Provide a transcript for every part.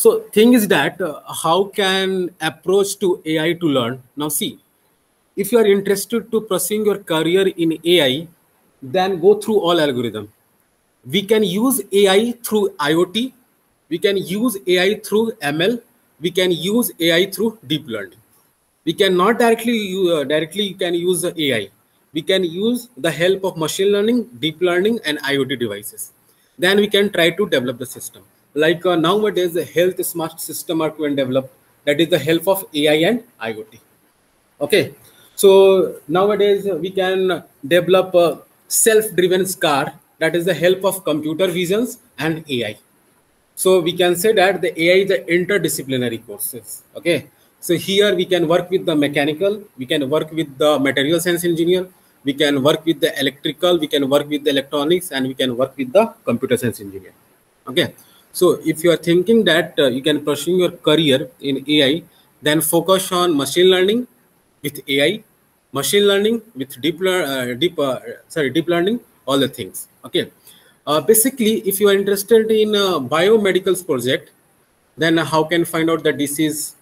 So thing is that how can approach to AI to learn? Now see, if you are interested to pursue your career in AI, then go through all algorithm. We can use AI through IoT. We can use AI through ML. We can use AI through deep learning. We cannot directly you can use the AI. We can use the help of machine learning, deep learning, and IoT devices. Then we can try to develop the system. Like nowadays, the health smart system are being developed. That is the help of AI and IoT. Okay, so nowadays we can develop a self-driven car. That is the help of computer visions and AI. So we can say that the AI is the interdisciplinary courses. Okay. So here we can work with the mechanical, we can work with the material science engineer, we can work with the electrical, we can work with the electronics, and we can work with the computer science engineer. Okay. So if you are thinking that you can pursue your career in AI, then focus on machine learning with AI, machine learning with deep learning, all the things. Okay. Basically, if you are interested in a biomedicals project, then how can find out the disease?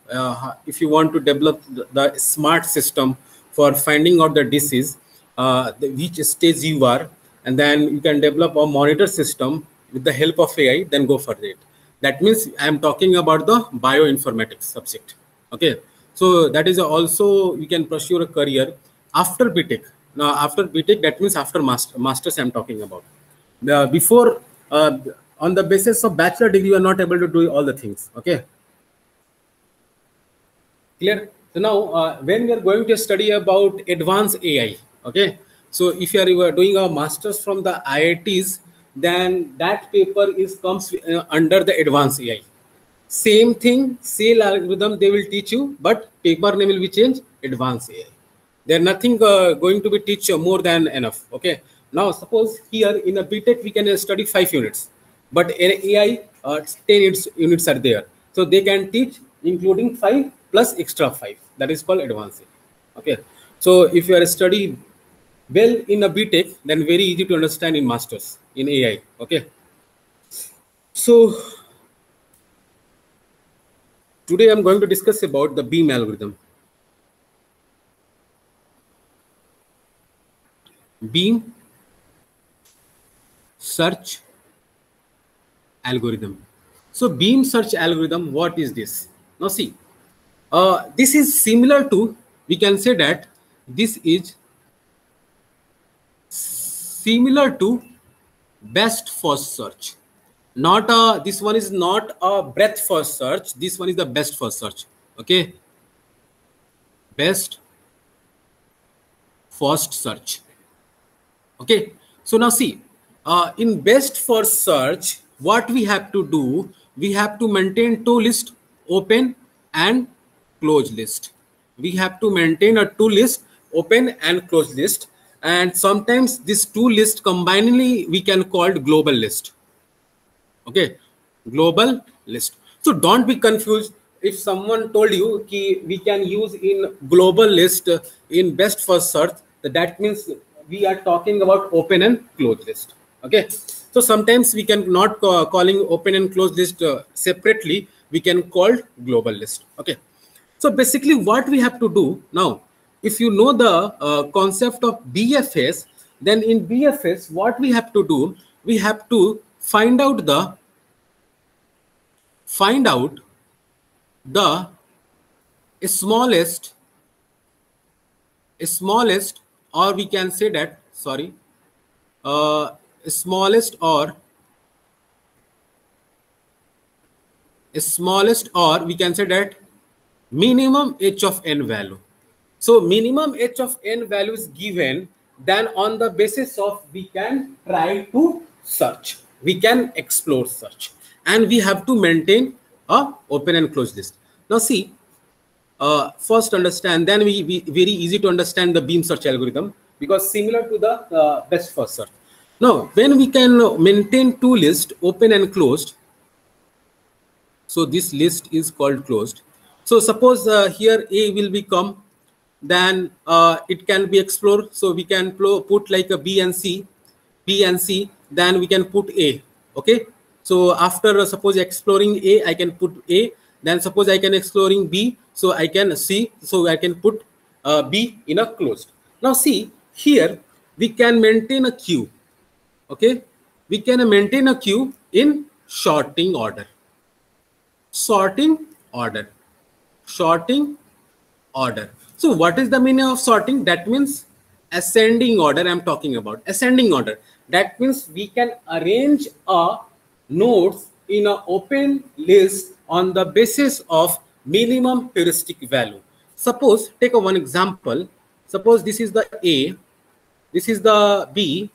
If you want to develop the smart system for finding out the disease, which stage you are, and then you can develop a monitor system with the help of AI, then go for it. That means I am talking about the bioinformatics subject. Okay, so that is also you can pursue a career after BTech. Now after BTech, that means after masters I am talking about. Before on the basis of bachelor degree, you are not able to do all the things. Okay, clear? So now when we are going to study about advanced AI, okay, so if you are doing a masters from the IITs, then that paper is comes under the advanced AI. Same thing, same algorithm they will teach you, but paper name will be changed, advanced AI. There nothing going to be teach more than enough. Okay. Now suppose here in a BTech we can study 5 units, but in AI 10 units are there. So they can teach including 5 plus extra 5. That is called advanced AI. Okay. So if you are study well in a BTech, then very easy to understand in masters in AI. Okay. So today I'm going to discuss about the BEAM algorithm. BEAM search algorithm. So BEAM search algorithm, what is this? Now see, this is similar to, we can say that this is similar to best first search. Not this one is not a breadth first search. This one is the best first search. Okay, best first search. Okay, so now see, in best first search, what we have to do, we have to maintain two lists, open and close list. We have to maintain a two list, open and close list, and sometimes this two list combinedly we can call it global list. Okay, global list. So don't be confused if someone told you ki we can use in global list in best first search, that means we are talking about open and closed list. Okay, so sometimes we can not calling open and closed list separately, we can call global list. Okay, so basically what we have to do now, if you know the concept of BFS, then in BFS what we have to do, we have to find out the smallest, or we can say that, sorry, smallest or we can say that minimum h of n value. So minimum h of n value is given, then on the basis of we can try to search, we can explore search, and we have to maintain a open and closed list. Now see, first understand, then we very easy to understand the BEAM search algorithm, because similar to the best first search. Now when we can maintain two lists, open and closed, so this list is called closed. So suppose here A will become, then it can be explored. So we can put like a B and C, then we can put A. Okay, So after suppose exploring A, I can put A. Then suppose I can exploring B, so I can C. So I can put B in a closed. Now see here we can maintain a queue. Okay, we can maintain a queue in sorting order. Sorting order. Sorting order. So what is the meaning of sorting? That means ascending order. I'm talking about ascending order. That means we can arrange a nodes in an open list on the basis of minimum heuristic value. Suppose take a one example. Suppose this is the A, this is the B,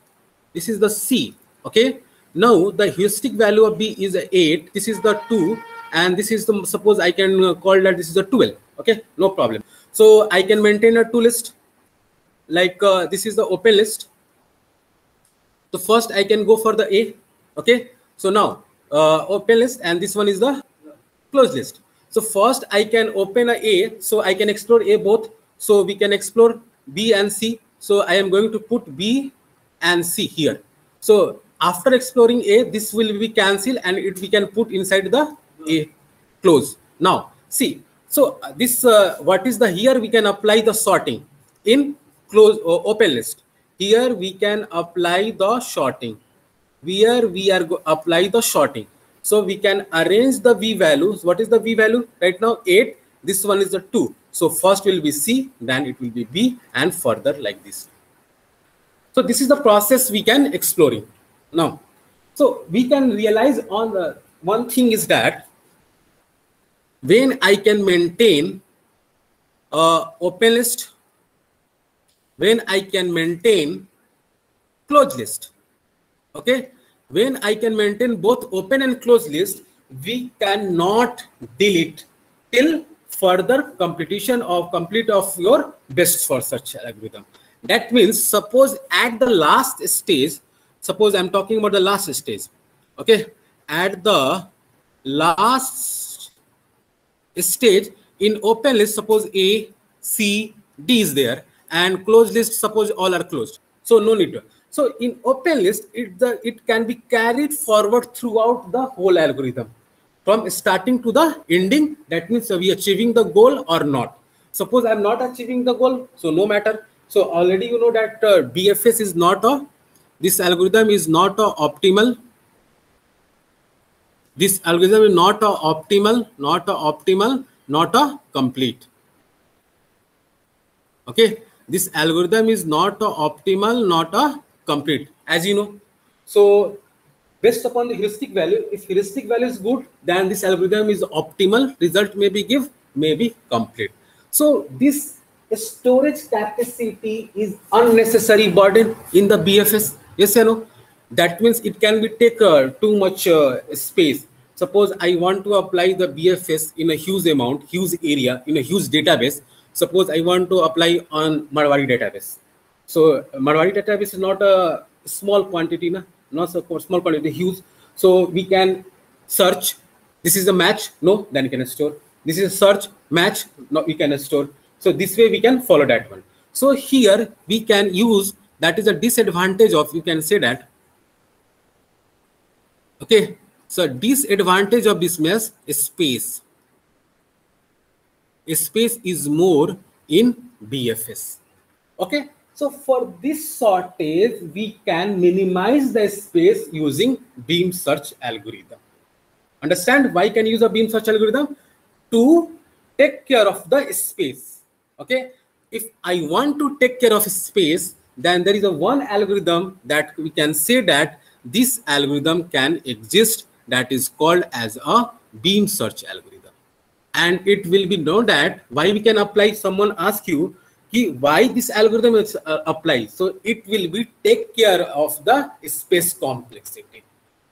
this is the C. Okay, now the heuristic value of B is 8, this is the 2, and this is the, suppose I can call that this is a 12. Okay, no problem. So I can maintain a two list, like this is the open list. So first I can go for the A. Okay, so now open list, and this one is the closed list. So first I can open a, so I can explore A both. So we can explore B and C. So I am going to put B and C here. So after exploring A, this will be cancelled and it we can put inside the A close. Now see, so this what is the, here we can apply the sorting in close or open list. Here we can apply the sorting. Where we are apply the sorting. So we can arrange the V values. What is the V value right now? 8. This one is the 2. So first will be C, then it will be B, and further like this. So this is the process we can exploring now. So we can realize on the one thing is that when I can maintain open list, when I can maintain closed list. Okay, when I can maintain both open and closed list, we cannot delete till further completion of complete of your best for search algorithm. That means suppose at the last stage, suppose I'm talking about the last stage. Okay, at the last stage in open list, suppose A, C, D is there, and closed list suppose all are closed. So no need to. So in open list, it can be carried forward throughout the whole algorithm from starting to the ending. That means are we achieving the goal or not. Suppose I'm not achieving the goal, so no matter. So already you know that BFS is not a, this algorithm is not a optimal. This algorithm is not a optimal, not a optimal, not a complete. Okay, this algorithm is not a optimal, not a complete, as you know. So based upon the heuristic value, if heuristic value is good, then this algorithm is optimal, result may be give, may be complete. So this storage capacity is unnecessary burden in the BFS. Yes or no? That means it can be take too much space. Suppose I want to apply the BFS in a huge amount, huge area, in a huge database. Suppose I want to apply on Marwari database. So Marwari database is not a small quantity, not a small quantity, huge. So we can search. This is a match, no, then you can store. This is a search, match, no, we can store. So this way we can follow that one. So here we can use, that is a disadvantage of, you can say that. Okay, so disadvantage of this mesh is space. Space is more in BFS. Okay, so for this shortage, we can minimize the space using beam search algorithm. Understand why can use a beam search algorithm? To take care of the space. Okay, if I want to take care of space, then there is a one algorithm that we can say that this algorithm can exist, that is called as a beam search algorithm. And it will be known that why we can apply, someone ask you why this algorithm is applied. So it will be take care of the space complexity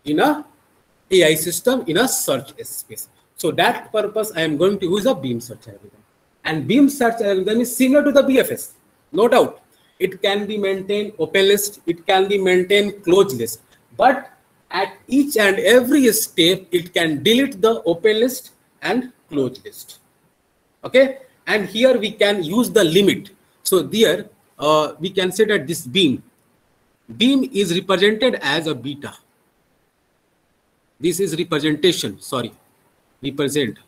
in a AI system, in a search space. So that purpose I am going to use a beam search algorithm. And beam search algorithm is similar to the BFS, no doubt. It can be maintained open list, it can be maintained closed list, but at each and every step it can delete the open list and closed list. Okay, and here we can use the limit. So there we can say that this beam is represented as a beta. This is representation. Sorry, represent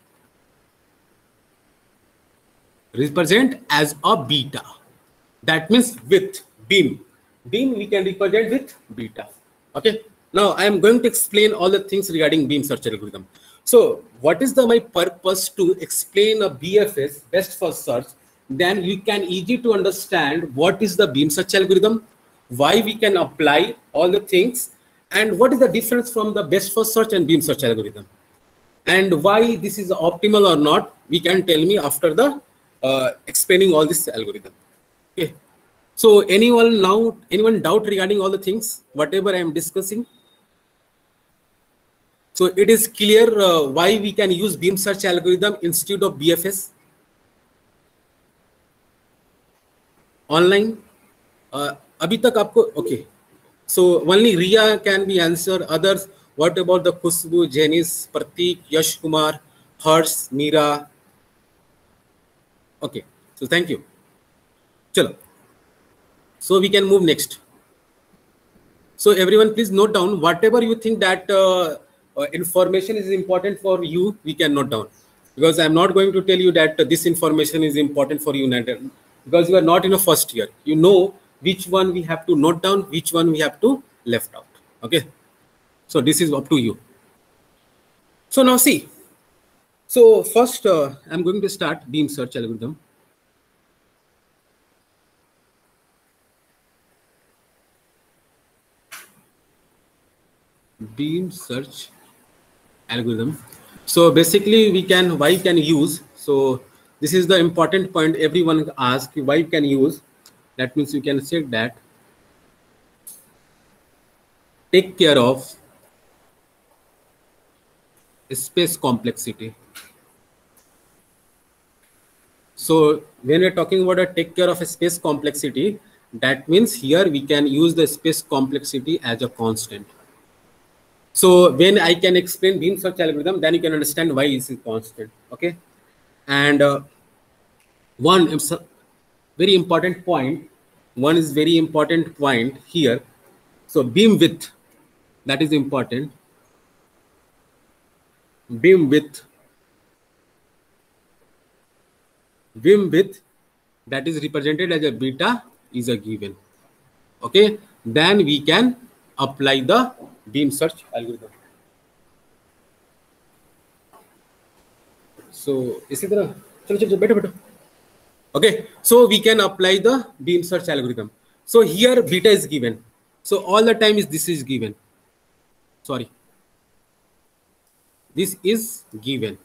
as a beta. That means with beam. Beam we can represent with beta. Okay. Now I am going to explain all the things regarding beam search algorithm. So what is my purpose to explain a BFS, best first search? Then you can easy to understand what is the beam search algorithm, why we can apply all the things, and what is the difference from the best first search and beam search algorithm, and why this is optimal or not. We can tell me after the explaining all this algorithm. Okay. So anyone doubt regarding all the things, whatever I am discussing? So it is clear why we can use beam search algorithm instead of BFS. Online? Abhi tak aapko, okay. So only Riya can be answered. Others, what about the Khushbu, Janice, Pratik, Yash Kumar, Harsh, Meera? Okay. So thank you. Chalo. So we can move next. So everyone, please note down whatever you think that information is important for you. We can note down, because I am not going to tell you that this information is important for you, because you are not in a first year. You know which one we have to note down, which one we have to left out. Okay. So this is up to you. So now see. So first, I'm going to start beam search algorithm. Beam search algorithm. So basically why can use. So this is the important point everyone asks, why can use. That means you can say that take care of space complexity. So when we're talking about a take care of a space complexity, that means here we can use the space complexity as a constant. So when I can explain beam search algorithm, then you can understand why this is constant. Okay. And one very important point here. So beam width, that is important. Beam width that is represented as a beta is a given. Okay. Then we can apply the beam search algorithm. So इसी तरह चलो बैठो. Okay, so we can apply the beam search algorithm. So here beta is given. So all the time this is given. Sorry, this is given.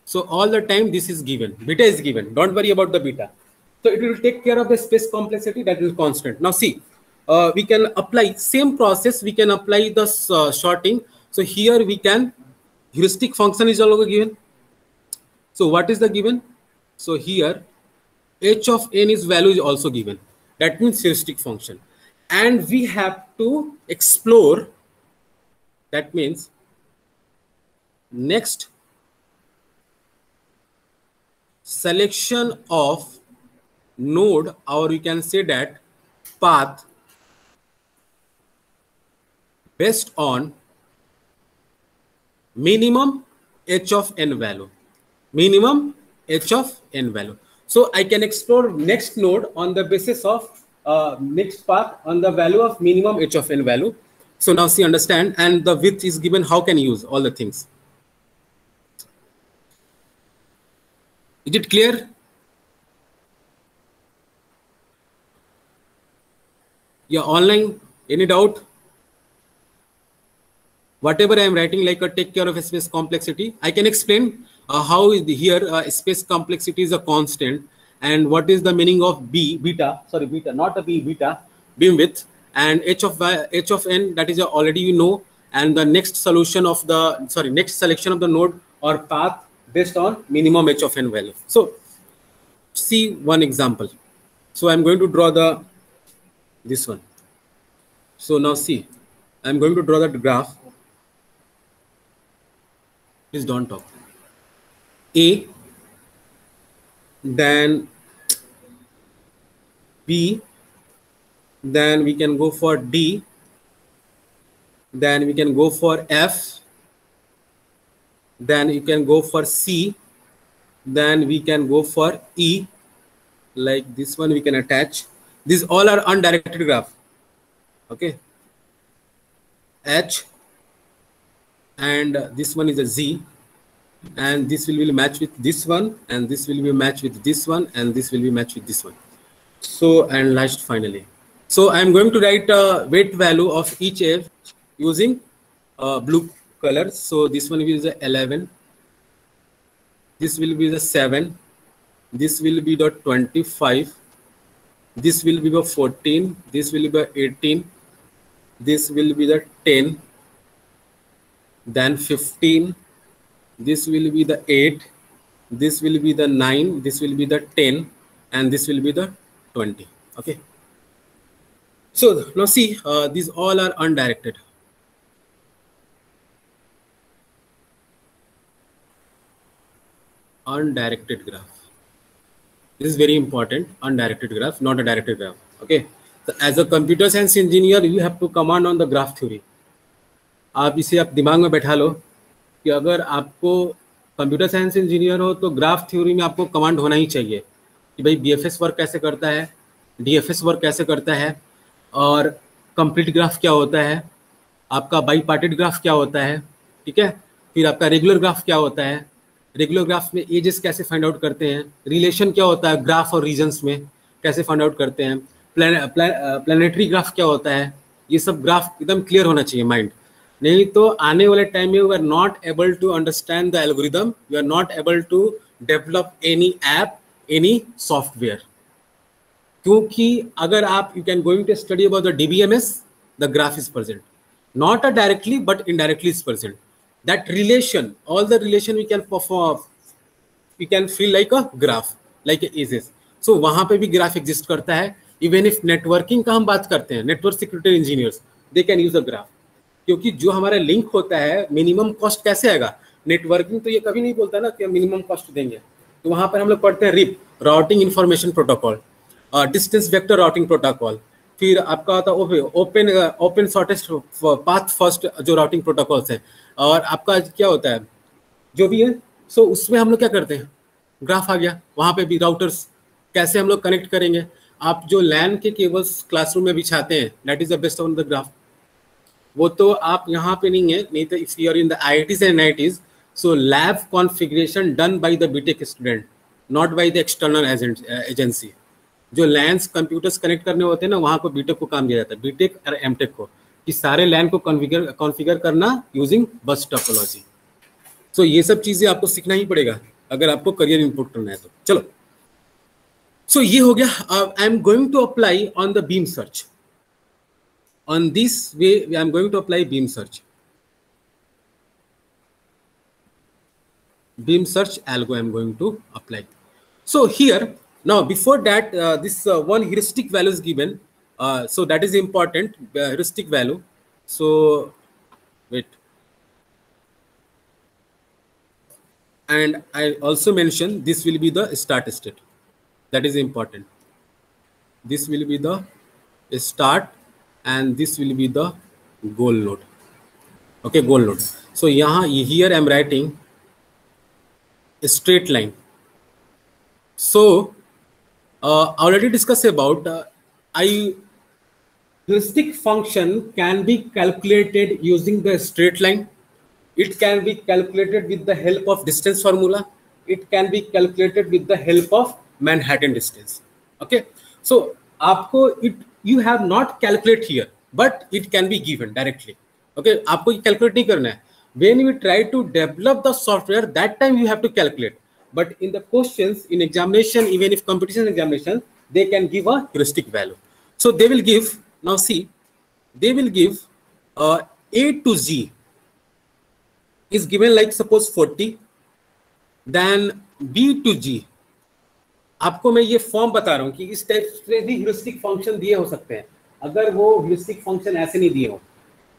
So all the time this is given. Beta is given. Don't worry about the beta. So it will take care of the space complexity, that is constant. Now see, we can apply same process. We can apply the sorting. So here we can heuristic function is also given. So what is the given? So here h of n is value is also given. That means heuristic function. And we have to explore, that means next selection of node, or you can say that path based on minimum h of n value. Minimum h of n value. So I can explore next node on the basis of next path on the value of minimum h of n value. So now see, understand, and the width is given. How can you use all the things? Is it clear? Yeah, online, any doubt? Whatever I am writing, like a take care of a space complexity, I can explain how is here space complexity is a constant, and what is the meaning of beta, not a beta, beam width, and h of n, that is already you know, and the next selection of the node or path based on minimum h of n value. So see one example. So I'm going to draw this one. So now see, I'm going to draw that graph. Please don't talk. A, then B, then we can go for D, then we can go for F, then you can go for C, then we can go for E, like this one we can attach. These all are undirected graph. Okay, H, and this one is a Z, and this will be matched with this one, and this will be matched with this one, and this will be matched with this one. So, and last finally, so I am going to write a weight value of each edge using blue color. So this one will be the 11, this will be the 7, this will be the 25, this will be the 14, this will be the 18, this will be the 10, then 15, this will be the 8, this will be the 9, this will be the 10, and this will be the 20. Okay, so now see, these all are undirected. Undirected graph. This is very important. Undirected graph, not a directed graph. Okay, so as a computer science engineer, you have to command on the graph theory. आप इसे आप दिमाग में बैठा लो कि अगर आपको computer science engineer हो तो ग्राफ थ्योरी में आपको कमांड होना ही चाहिए कि भाई बीएफएस वर्क कैसे करता है, डीएफएस वर्क कैसे करता है, और कंप्लीट ग्राफ क्या होता है, आपका बाई पार्टेड ग्राफ क्या होता है, ठीक है, फिर आपका रेगुलर ग्राफ क्या होता है, रेगुलर ग्राफ में एजेस कैसे फाइंड आउट करते हैं, रिलेशन क्या होता है ग्राफ और रीजन्स में कैसे फाइंड आउट करते हैं, प्लानिटरी ग्राफ क्या होता है, ये सब ग्राफ एकदम क्लियर होना चाहिए माइंड. नहीं तो आने वाले टाइम में you are not able to understand the algorithm, you are not able to develop any app, any software. क्योंकि अगर आप you can going to study about the DBMS, the graph is present, not directly but indirectly is present. That relation, all the relation we can perform, we can feel like a graph, like a ACES. So वहाँ पे भी graph exist करता है. Even if networking का हम बात करते हैं, network security engineers they can use a graph, क्योंकि जो हमारा लिंक होता है मिनिमम कॉस्ट कैसे आएगा. नेटवर्किंग तो ये कभी नहीं बोलता ना कि हम मिनिमम कॉस्ट देंगे, तो वहाँ पर हम लोग पढ़ते हैं RIP, routing information protocol, distance vector routing protocol, फिर आपका होता है ओपन शॉर्टेस्ट पाथ फर्स्ट जो राउटिंग प्रोटोकॉल्स है, और आपका क्या होता है जो भी है. सो उसमें हम लोग क्या करते हैं, ग्राफ आ गया, वहाँ पे भी राउटर्स कैसे हम लोग कनेक्ट करेंगे. आप जो लैन के केबल्स क्लासरूम में बिछाते हैं, that is the best on the graph. वो तो आप यहाँ पे नहीं है, नहीं तो if you are in the IITs and NITs, so lab configuration done by the BTech student, not by the external agency. जो लैंस कंप्यूटर्स कनेक्ट करने होते हैं ना, वहाँ को बीटेक को काम दिया जाता है, बीटेक और एमटेक को, कि सारे लैन को कॉन्फ़िगर करना यूजिंग बस टोपोलॉजी. सो ये सब चीज़ें आपको सीखना ही पड़ेगा अगर आपको करियर इम्प्रूव करना है तो. चलो, सो ये हो गया. I am going to apply on the beam search. On this way I am going to apply beam search. Beam search algo I am going to apply. So here, now before that, this one heuristic value is given. So that is important, heuristic value. So wait. And I also mentioned this will be the start state. That is important. This will be the start and this will be the goal node. Okay, goal node. So here I am writing a straight line. So already discussed about heuristic function can be calculated using the straight line. It can be calculated with the help of distance formula. It can be calculated with the help of Manhattan distance. Okay, so आपको you have not calculate here, but it can be given directly. Okay, आपको ये calculate नहीं करना है. When you try to develop the software, that time you have to calculate. But in the questions, in examination, even if competition examination, they can give a heuristic value. So they will give, now see, they will give A to Z is given like suppose 40, then B to G. आपको मैं ये form बता रहा हूँ कि इस type से भी ह्यूरिस्टिक फंक्शन दिए हो सकते हैं. अगर वो ह्यूरिस्टिक फंक्शन ऐसे नहीं दिए हो,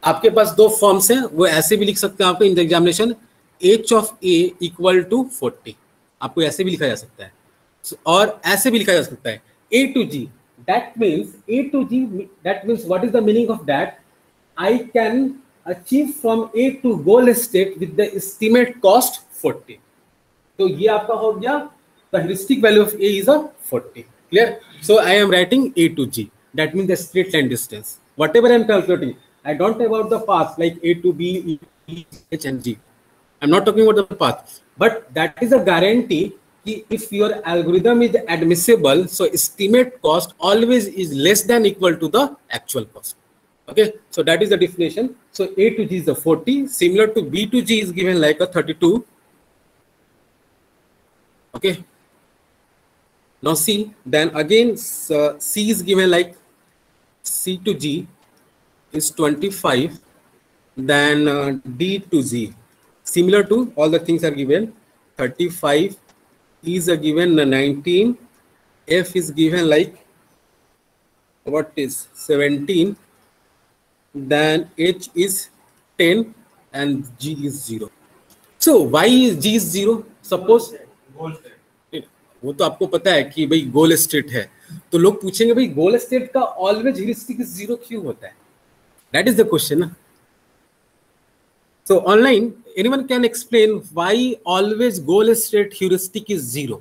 आपके पास दो फॉर्म्स हैं, वो ऐसे भी लिख सकते हैं आपको in the examination, h of a equal to 40, आपको ऐसे भी लिखा जा सकता है और ऐसे भी लिखा जा सकता है a to g. That means a to g, that means what is the meaning of that? I can achieve from A to goal state with the estimate cost 40. तो ये आपका हो गया the heuristic value of A is a 40. Clear? So I am writing A to G. That means the straight line distance. Whatever I am calculating, I don't care about the path like A to B, E, H and G. I'm not talking about the path, but that is a guarantee that if your algorithm is admissible, so estimate cost always is less than equal to the actual cost. Okay, so that is the definition. So A to G is a 40. Similar to B to G is given like a 32. Okay. Now C, then again C is given like C to G is 25, then D to Z. Similar to all the things are given 35, E is given 19, F is given like what is 17, then H is 10 and G is 0. So why is G is 0? Suppose वो तो आपको पता है कि भाई गोल state है, तो लोग पूछेंगे भाई गोल स्टेट का ऑलवेज ह्यूरिस्टिक इज 0 क्यों होता है? दैट इज द क्वेश्चन ना. सो online anyone can explain why always goal state heuristic is 0?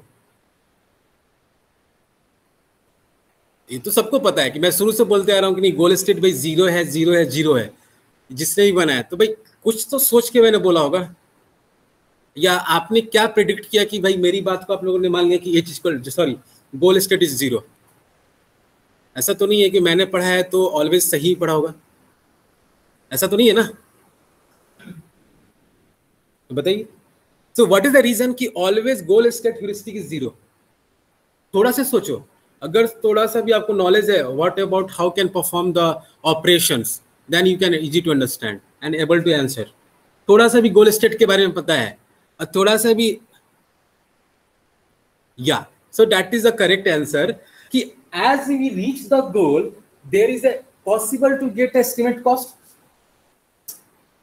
ये तो सबको पता है कि मैं शुरू से बोलते आ रहा हूं कि नहीं गोल स्टेट भाई 0 है 0 है 0 है, जिसने भी बनाया तो भाई कुछ तो सोच के मैंने बोला होगा, या आपने क्या प्रेडिक्ट किया कि भाई मेरी बात को आप लोगों ने मान लिया कि H equal sorry goal state is 0. ऐसा तो नहीं है कि मैंने पढ़ा है तो ऑलवेज सही पढ़ा होगा, ऐसा तो नहीं है ना. तो बताइए, so what is the reason कि always goal state heuristic is 0? थोड़ा सा सोचो, अगर थोड़ा सा भी आपको नॉलेज है what about how can perform the operations, then you can easy to understand and able to answer. थोड़ा सा भी गोल स्टेट के बारे में पता है और थोड़ा सा भी, या so that is the correct answer कि as we reach the goal there is a possible to get estimate cost.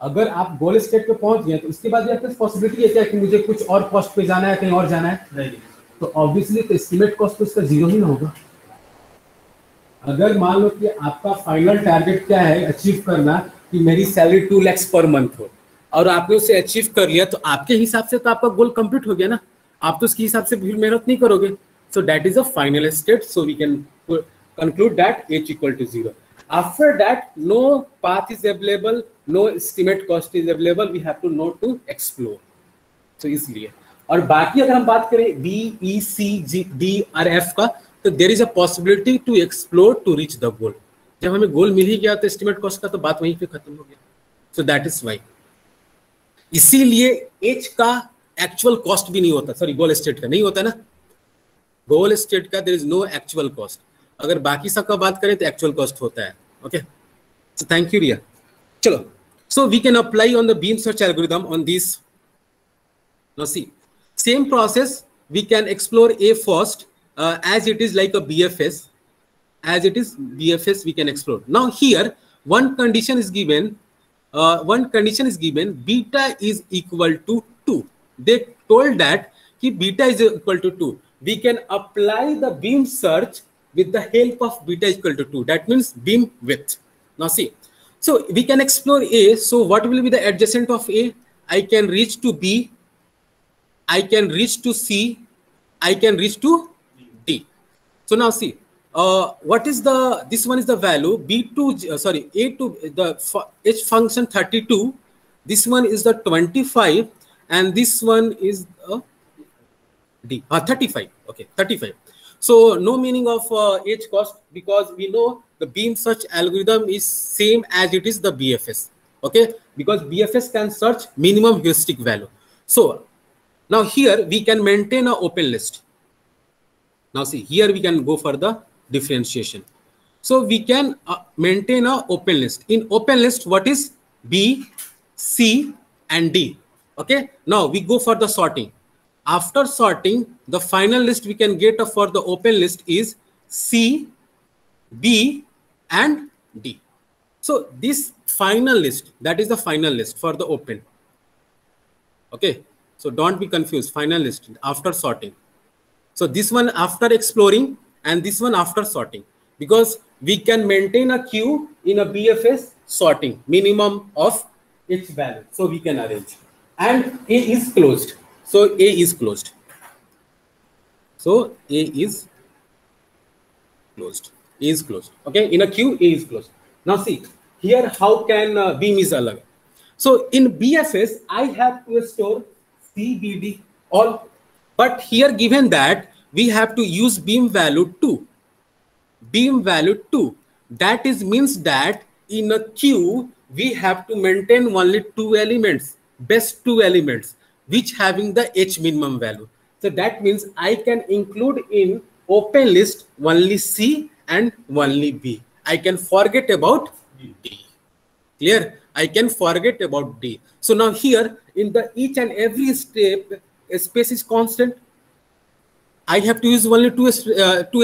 अगर आप गोल स्टेट पे पहुंच गए तो उसके बाद आपके पास पॉसिबिलिटी है क्या कि मुझे कुछ और कॉस्ट पे जाना है, कहीं और जाना है? नहीं. तो ऑब्वियसली तो एस्टिमेट कॉस्ट तो इसका 0 ही ना होगा. अगर मान लो कि आपका फाइनल टारगेट क्या है अचीव करना कि मेरी सैलरी 2 लाख पर मंथ हो, और आपने उसे अचीव कर लिया, तो आपके हिसाब से तो आपका गोल कंप्लीट हो गया ना, आप तो उसके हिसाब से भी मेहनत नहीं करोगे. So that is a final state. So we can conclude that h equal to 0. After that no path is available, no estimate cost is available, we have to no to explore. So इसलिए, और बाकी अगर हम बात करें B E C G D और F का, तो there is a possibility to explore to reach the goal. जब हमें गोल मिल ही गया तो एस्टिमेट कॉस्ट का तो बात वहीं पे खत्म हो गया. So that is why. इसीलिए एच का एक्चुअल कॉस्ट भी नहीं होता, सॉरी गोल स्टेट का नहीं होता ना. गोल स्टेट का there is no actual cost. अगर बाकी सब का बात करें तो एक्चुअल कॉस्ट होता है. Okay, so thank you Riya. चलो, so we can apply on the beam search algorithm on this. Now see, same process we can explore A first, as it is like a BFS. As it is BFS, we can explore. Now here, one condition is given. Beta is equal to 2. They told that कि beta is equal to 2. We can apply the beam search with the help of beta is equal to 2. That means beam width. Now see, so we can explore A. So what will be the adjacent of A? I can reach to B. I can reach to C, I can reach to D. So now see, what is the, this one is the value B2, A to the H function 32. This one is the 25 and this one is D, 35. Okay, 35. So no meaning of H cost because we know the beam search algorithm is same as it is the BFS. Okay, because BFS can search minimum heuristic value. So now here we can maintain a open list. Now see, here we can go for the differentiation. So we can maintain a open list. In open list, what is B, C and D? Okay. Now we go for the sorting. After sorting, the final list we can get for the open list is C, B and D. So this final list, that is the final list for the open. Okay. So don't be confused, final list after sorting. So this one after exploring and this one after sorting, because we can maintain a queue in a BFS sorting, minimum of its value. So we can arrange. And A is closed. So A is closed. So A is closed. A is closed. Okay, in a queue, A is closed. Now see, here how can beam is alag. So in BFS, I have to store CBD all. But here given that we have to use beam value 2. Beam value 2. That is means that in a queue, we have to maintain only 2 elements, best 2 elements, which having the H minimum value. So that means I can include in open list only C and only B. I can forget about D. Clear? I can forget about D. So now here in the each and every step, space is constant. I have to use only two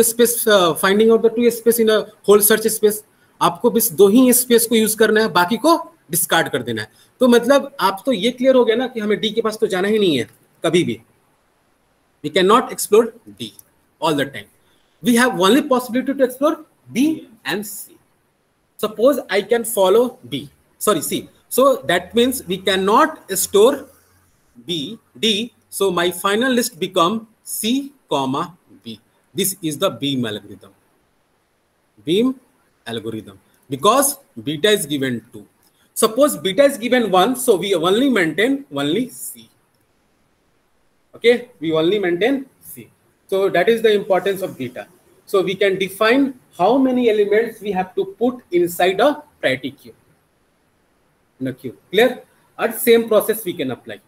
space finding out the two space in a whole search space. आपको बस 2 ही space को use करना है, बाकी को discard कर देना है. तो मतलब आप तो ये क्लियर हो गया ना कि हमें डी के पास तो जाना ही नहीं है कभी भी. We cannot explore D all the time. We have only possibility to explore B and C. Suppose I can follow B. Sorry, C. So that means we cannot store B, D. So my final list become C, comma B. This is the beam algorithm. Beam algorithm. Because beta is given 2. Suppose beta is given 1. So we only maintain only C. Okay, we only maintain C. So that is the importance of beta. So we can define how many elements we have to put inside a priority queue. In a queue. Clear? At same process we can apply.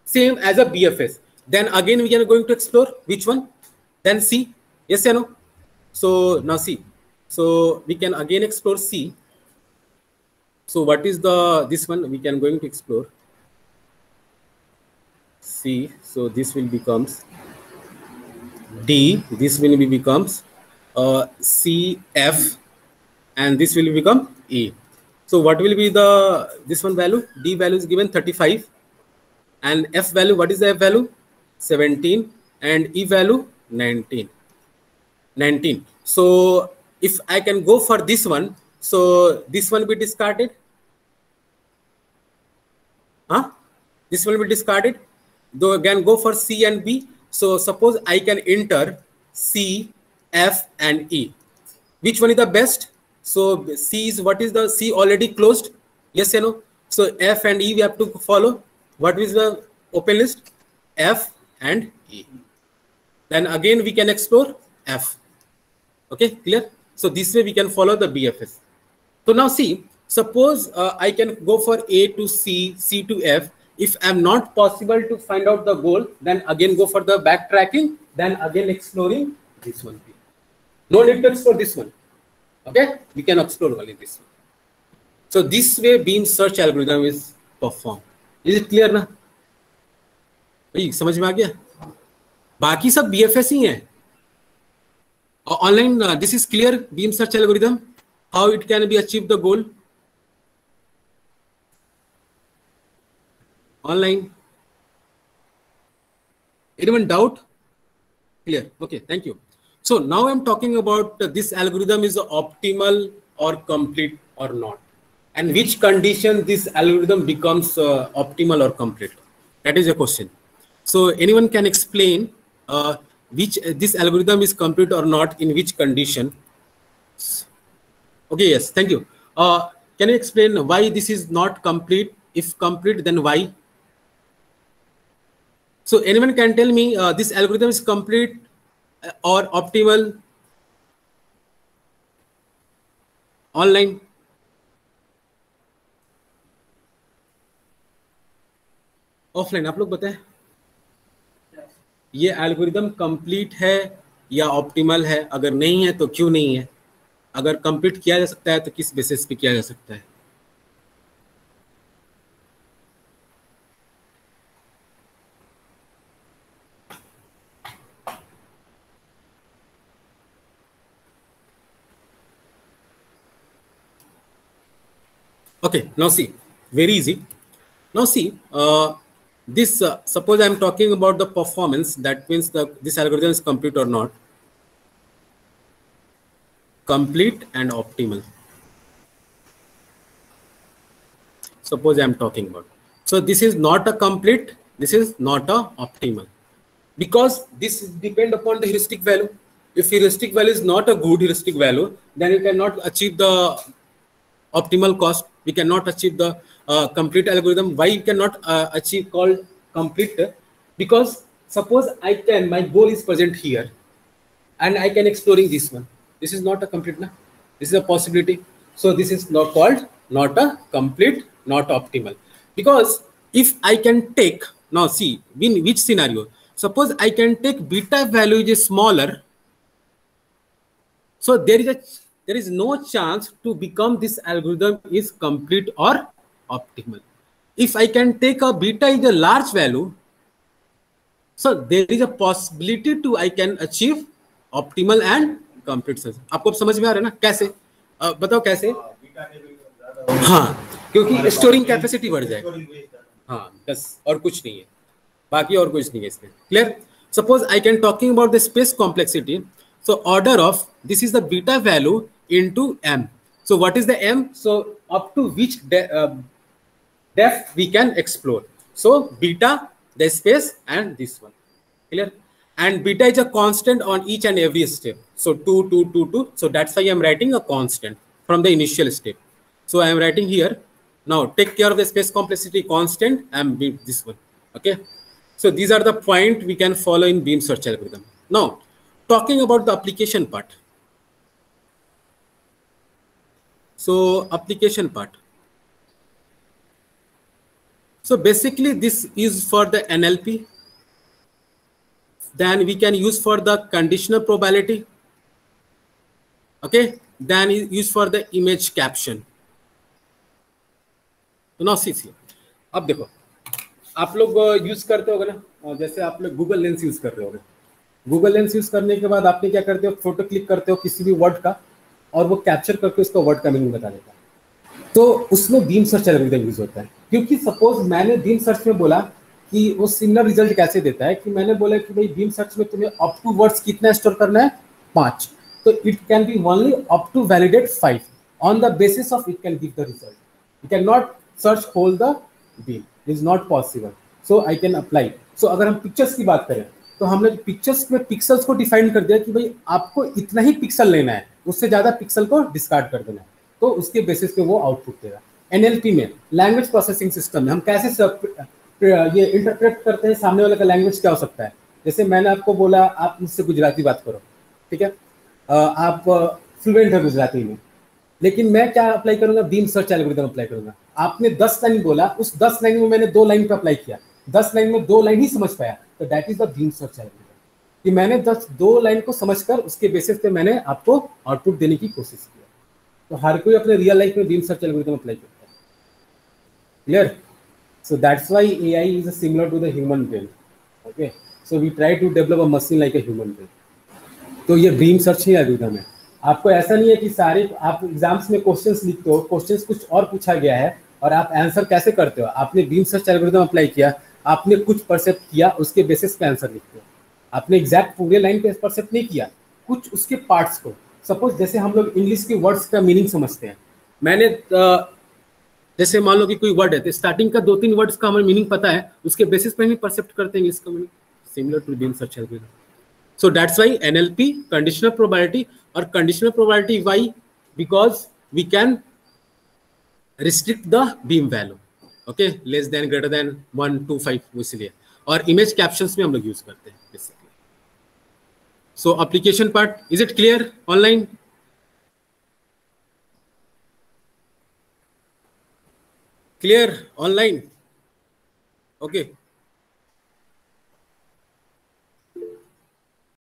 Same as a BFS. Then again we are going to explore which one? Then C. Yes or no? So now C. So we can again explore C. So what is this one? We can going to explore C. So this will becomes D. This will becomes C, F, and this will become E. So what will be this one value? D value is given 35, and F value, what is the F value? 17, and E value 19. So if I can go for this one, so this one will be discarded. This will be discarded. Though again go for C and B. So suppose I can enter C, F, and E. Which one is the best? So C is, what is the C already closed? Yes or no? So F and E we have to follow. What is the open list? F and E. Then again we can explore F. Okay, clear? So this way we can follow the BFS. So now see, suppose I can go for A to C, C to F. If I'm not possible to find out the goal, then again go for the backtracking, then again exploring this one. No need to explore this one. Okay, we can explore only this one. So this way beam search algorithm is performed. Is it clear ना? भाई समझ में आ गया? बाकी सब BFS ही है. Online, this is clear beam search algorithm, how it can be achieved the goal. Online. Anyone doubt? Clear. Okay, thank you. So now I'm talking about this algorithm is optimal or complete or not, and which condition this algorithm becomes optimal or complete. That is a question. So anyone can explain which this algorithm is complete or not, in which condition? Okay, yes, thank you. Can you explain why this is not complete? If complete, then why? So anyone can tell me this algorithm is complete or optimal? Online. Offline आप लोग बताएं, ये algorithm complete है या optimal है? अगर नहीं है तो क्यों नहीं है? अगर कंप्लीट किया जा सकता है तो किस बेसिस पे किया जा सकता है? Okay, now see, very easy. Now see, this suppose I'm talking about the performance. That means this algorithm is complete or not. Complete and optimal. suppose I'm talking about. So this is not a complete, this is not a optimal, because this depend upon the heuristic value. If heuristic value is not a good heuristic value, then you cannot achieve the optimal cost. We cannot achieve the complete algorithm. Why you cannot achieve called complete? Because suppose I can, my goal is present here, and I can exploring this one. This is not a complete, na? This is a possibility. So this is not called not a complete, not optimal. Because if I can take, now see, in which scenario? Suppose I can take beta value is smaller. So there is no chance to become this algorithm is complete or optimal. If I can take a beta is a large value, so there is a possibility to I can achieve optimal and complete solution. आपको समझ में आ रहा है ना कैसे? बताओ कैसे? हाँ, क्योंकि स्टोरिंग कैपेसिटी बढ़ जाएगी. हाँ, बस और कुछ नहीं है, बाकी और कुछ नहीं है इसमें. Clear? Suppose I can talking about the space complexity. So order of this is the beta value into m. So what is the m? So up to which depth we can explore. So beta, the space, and this one. Clear? And beta is a constant on each and every step. So 2, 2, 2, 2. So that's why I'm writing a constant from the initial step. So I am writing here. Now take care of the space complexity constant and this one. Okay. So these are the point we can follow in beam search algorithm. Now talking about the application part. So application part. So basically this is for the NLP. Then we can use for the conditional probability. Okay. Then use for the image caption. तो ना सी अब देखो आप लोग use करते होगे ना, जैसे आप लोग गूगल लेंस यूज कर रहे होगे. गूगल लेंस यूज करने के बाद आपने क्या करते हो, फोटो क्लिक करते हो किसी भी वर्ड का और वो कैप्चर करके उसका वर्ड का मीनिंग बता देता है. तो उसमें बीम सर्च एल्गोरिथम यूज होता है. क्योंकि सपोज मैंने बीम सर्च में बोला कि वो सिमिलर रिजल्ट कैसे देता है, कि मैंने बोला कि भाई बीम सर्च में तुम्हें अप टू वर्ड्स कितना स्टोर करना है, 5. तो it can be only up to validate 5. On the basis of it can give the result. You can not search whole the beam, is not possible. So I can apply. So अगर हम pictures की बात करें तो हमने pictures में pixels को define कर दिया कि भाई आपको इतना ही पिक्सल लेना है, उससे ज्यादा पिक्सल को डिस्कार्ड कर देना है. तो उसके बेसिस पे वो आउटपुट देगा. एनएलपी में, लैंग्वेज प्रोसेसिंग सिस्टम में, हम कैसे ये इंटरप्रेट करते हैं सामने वाले का लैंग्वेज क्या हो सकता है. जैसे मैंने आपको बोला आप मुझसे गुजराती बात करो, ठीक है, आप फ्लुएंट है गुजराती में, लेकिन मैं क्या अप्लाई करूंगा, बीम सर्च एल्गोरिथम अप्लाई करूंगा. आपने 10 लाइन बोला, उस 10 लाइन में मैंने 2 लाइन पे अप्लाई किया, 10 लाइन में 2 लाइन ही समझ पाया, तो that is the beam search algorithm. कि मैंने 2 लाइन को समझकर उसके बेसिस पे मैंने आपको आउटपुट देने की कोशिश किया. तो हर कोई अपने रियल लाइफ में बीम सर्च एल्गोरिथम अप्लाई करता है. Clear? So that's why AI is similar to the human brain. Okay, so we try to develop a machine like a human brain. तो ये बीम सर्च ही algorithm है. आपको ऐसा नहीं है कि सारे आप एग्जाम्स में क्वेश्चंस लिखते हो, क्वेश्चंस कुछ और पूछा गया है और आप आंसर कैसे करते हो. आपने बीम सर्च एल्गोरिथम अप्लाई किया, आपने कुछ परसेप्ट किया, उसके बेसिस पे आंसर लिखते हो. आपने एग्जैक्ट पूरे लाइन पे परसेप्ट नहीं किया, कुछ उसके पार्ट्स को. सपोज जैसे हम लोग इंग्लिश के वर्ड्स का मीनिंग समझते हैं, मैंने जैसे मान लो कि कोई वर्ड है तो स्टार्टिंग का 2-3 वर्ड्स का हमें मीनिंग पता है, उसके बेसिस पे ही परसेप्ट करते हैं इसका meaning. Similar to beam search algorithm. So that's why NLP conditional probability. और conditional probability why? Because we can restrict the beam value. Okay, less than greater than 1 2 5, इसलिए. और इमेज कैप्शंस में हम लोग यूज करते हैं basically. So application part, is it clear online? Clear online? Okay.